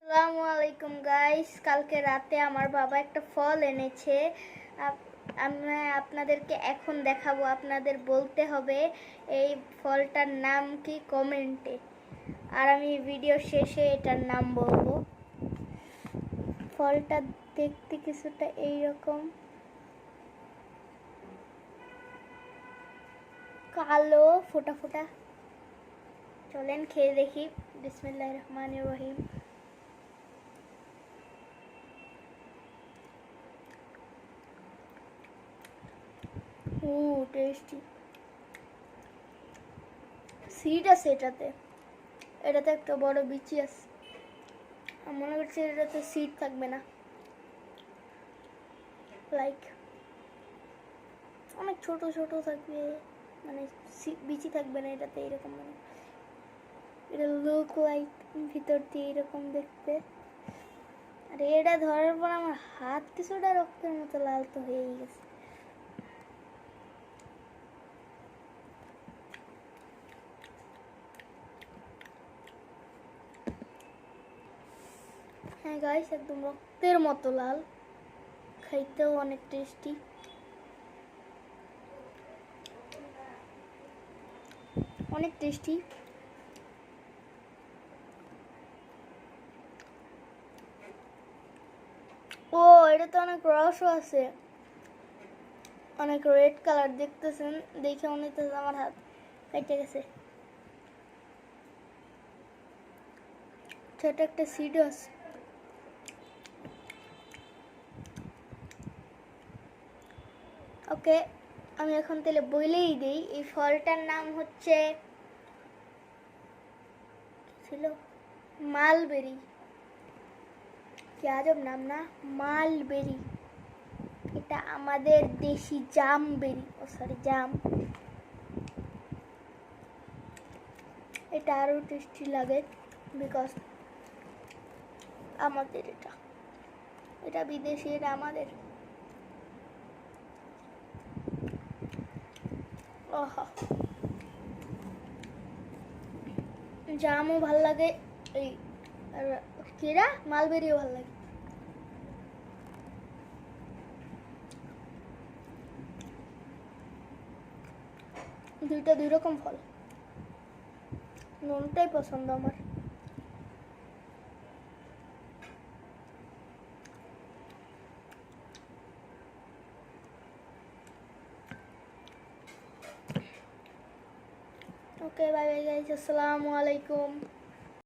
আসসালামু আলাইকুম গাইস, কালকে রাতে আমার বাবা একটা ফল এনেছে। আমি আপনাদেরকে এখন দেখাবো। আপনাদের বলতে হবে এই ফলটার নাম কি কমেন্টে, আর আমি ভিডিও শেষে এটার নাম বলবো। ফলটা দেখতে কিছুটা এইরকম কালো ফোটা ফোটা। চলেন খেয়ে দেখি। বিসমিল্লাহির রহমানির রহিম। টেস্টি। সিড আছে এটাতে একটা বড় বিচি আছে। আমি মনে করছি এটাতে সিড থাকবে না, লাইক অনেক ছোট ছোট থাকবে, মানে বিচি থাকবে না এটাতে। এরকম মানে এটা লুক লাইক ভিতর দিয়ে এরকম দেখতে। আর এটা ধরার পর আমার হাত কিছুটা রক্তের মতো লাল তো হয়েই গেছে। হ্যাঁ গাইস, একদম রক্তের মতো লাল, খাইতেও অনেক টেস্টি। অনেক টেস্টি। ও, এটা তো অনেক রসও আছে, অনেক রেড কালার দেখতেছেন, দেখে মনে হচ্ছে আমার হাত কেটে গেছে। ছোট একটা সিডও আছে। ওকে, আমি এখন তাহলে বলেই দিই, এই ফলটার নাম হচ্ছে ছিল মালবেরি। কি আজব নাম না, মালবেরি। এটা আমাদের দেশি জামবেরি, জাম। এটা আরো টেস্টি লাগে বিকজ আমাদের এটা বিদেশি, এটা আমাদের। জামও ভাল লাগে, এই কিরা মালবেরিও ভাল লাগে। দুইটা দুই রকম ফল, নুনটাই পছন্দ আমার। ওকে, বাই বাই গাইস, আসসালামু আলাইকুম।